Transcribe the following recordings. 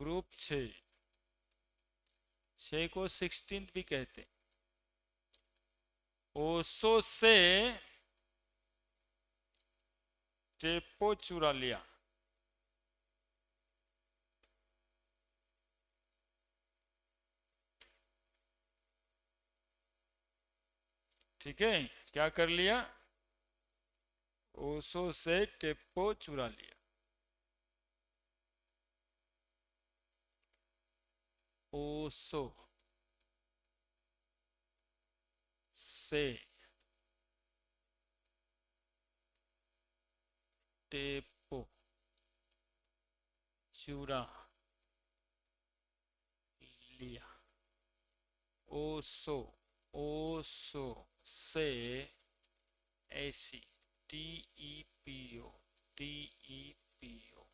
Group 6 को 16th भी कहते हैं। ओशो से टेपो चुरा लिया। ठीक है, क्या कर लिया? ओशो से टेपो चुरा लिया। ओशो से टेपो चुरा लिया। ओशो, ओशो से ऐसी TEPO, TEPO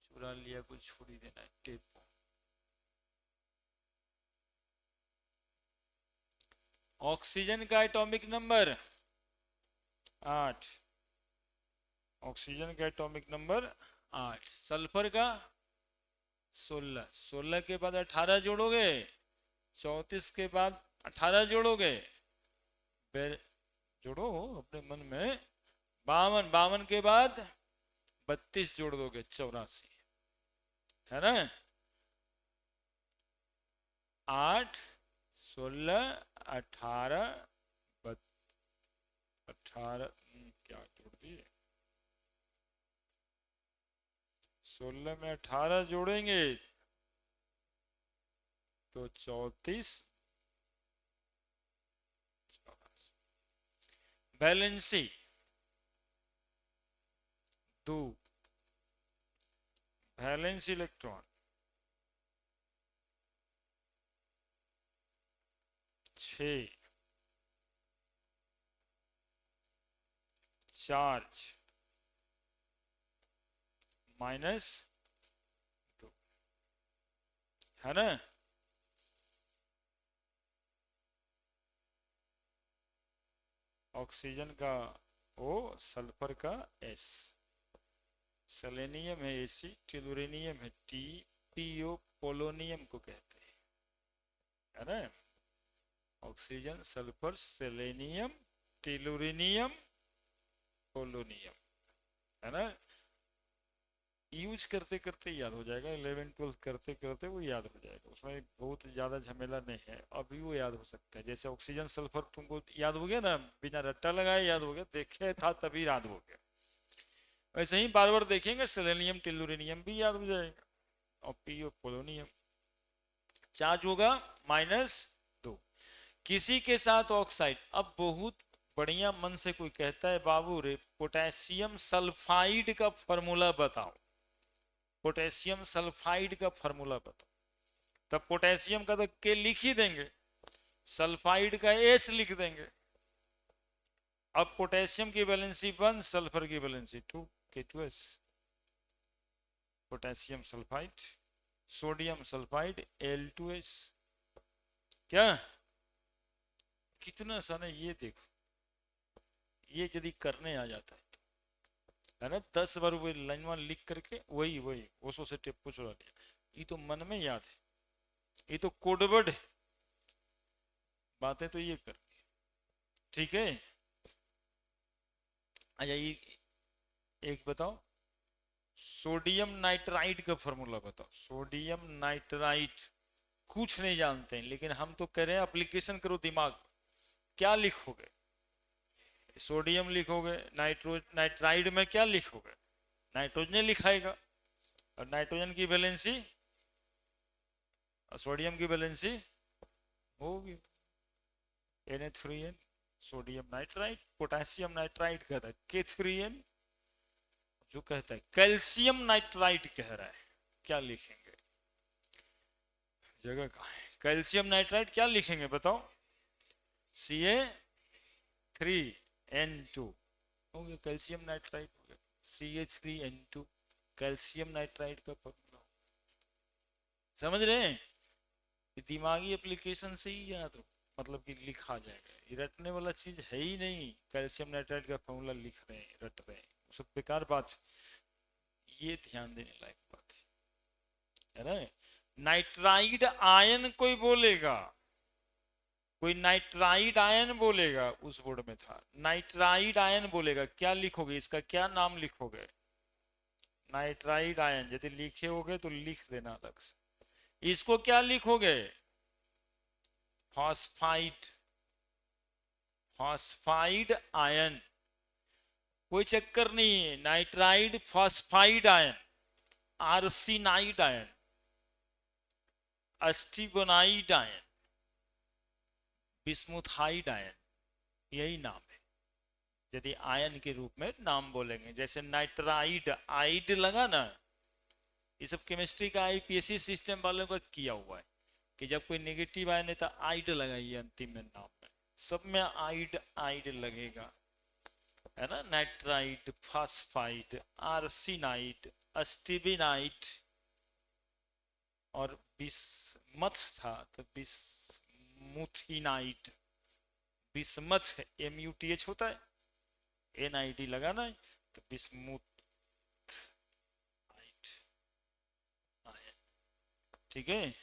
चुरा लिया, कुछ छोड़ ही देना है। टेपो। ऑक्सीजन का एटॉमिक नंबर 8, ऑक्सीजन का एटॉमिक नंबर 8, सल्फर का 16, 16 के बाद 18 जोड़ोगे, 34 के बाद 18 जोड़ोगे, फिर जोड़ो अपने मन में, 52, 52 के बाद 32 जोड़ दोगे, 84, है ना? 8, 16, 18, 18 क्या जोड़ दिए, 16 में 18 जोड़ेंगे तो 34। वैलेंसी 2, वैलेंस इलेक्ट्रॉन 6, चार्ज -2, है ना? ऑक्सीजन का O, सल्फर का S, सेलेनियम है AC, टेलुरेनियम है T, PO पोलोनियम को कहते हैं, है ना? ऑक्सीजन, सल्फर, सेलेनियम, टेलुरेनियम, पोलोनियम, है ना? यूज करते करते याद हो जाएगा, 11 12 करते करते वो याद हो जाएगा, उसमें बहुत ज्यादा झमेला नहीं है, अभी वो याद हो सकता है। जैसे ऑक्सीजन सल्फर तुमको याद हो गया ना, बिना रट्टा लगाए याद हो गया, देखे था तभी याद हो गया। वैसे ही बार बार देखेंगे, सेलेनियम टेलुरेनियम भी याद हो जाएगा, और पीओ पोलोनियम। चार्ज होगा -2, किसी के साथ ऑक्साइड। अब बहुत बढ़िया मन से कोई कहता है, बाबू रे पोटेशियम सल्फाइड का फॉर्मूला बताओ, पोटेशियम सल्फाइड का फॉर्मूला बताओ, तब पोटेशियम का तो के लिख ही देंगे, सल्फाइड का S लिख देंगे। अब पोटेशियम की वैलेंसी 1, सल्फर की valency 2, K2S, potassium sulphide, sodium sulphide Al2S। क्या कितना आसान है ये देखो, ये यदि करने आ जाता है तो, है ना? 10 बार वो लाइन वन लिख करके वही वही ओसो से टेप्पो चुरा लिया, ये तो मन में याद है, ये तो कोडवर्ड है, बातें तो ये कर, ठीक है? अच्छा ये एक बताओ, सोडियम नाइट्राइट का फॉर्मूला बताओ, सोडियम नाइट्राइट। कुछ नहीं जानते हैं, लेकिन हम तो कह रहे हैं एप्लीकेशन करो दिमाग। क्या लिखोगे? सोडियम लिखोगे, नाइट्राइड में क्या लिखोगे? नाइट्रोजन लिखाएगा, और नाइट्रोजन की वैलेंसी, सोडियम की वैलेंसी होगी Na3n, sodium nitride. Potassium nitride कहता है K3n, जो कहता है कैल्शियम नाइट्राइड कह रहा है, क्या लिखेंगे? जगह कहाँ है? कैल्शियम नाइट्राइड क्या लिखेंगे बताओ? Ca3n2 हो गया, कैल्शियम नाइट्राइड हो गया, Ca3n2 कैल्शियम नाइट्राइड का फॉर्मूला। समझ रहे हैं? दिमागी एप्लीकेशन से ही याद हो, मतलब कि लिखा जाएगा, ये रटने वाला चीज है ही नहीं। कैल्शियम नाइट्राइड का फॉर्मूला लिख रहे हैं, रट रहे हैं, सब बेकार बात, ये ध्यान देने लायक बात है। है ना। नाइट्राइड आयन कोई बोलेगा, कोई नाइट्राइड आयन बोलेगा, उस बोर्ड में था नाइट्राइड आयन बोलेगा, क्या लिखोगे, इसका क्या नाम लिखोगे? नाइट्राइड आयन यदि लिखे होगे तो लिख देना अलग से। इसको क्या लिखोगे? फॉस्फाइड, फॉस्फाइड आयन, कोई चक्कर नहीं है। Nitride phosphide ion, arsenide ion, stibonide ion, bismuthide ion, यही नाम है यदि आयन के रूप में नाम बोलेंगे। जैसे नाइट्राइड, आइड लगा ना, ये सब केमिस्ट्री का आईपीएससी सिस्टम वालों का किया हुआ है कि जब कोई नेगेटिव आयन है तो आइड लगाइए अंतिम में नाम में, सब में आइड आइड लगेगा, है ना। नाइट्राइड, फॉस्फाइड, आर्सिनाइड, अस्टिबिनाइड, और बिस्मथ था तो बिस्मुथिनाइड, बिस्मथ MUTH होता है, NID लगाना है तो बिस्मुथ, ठीक है।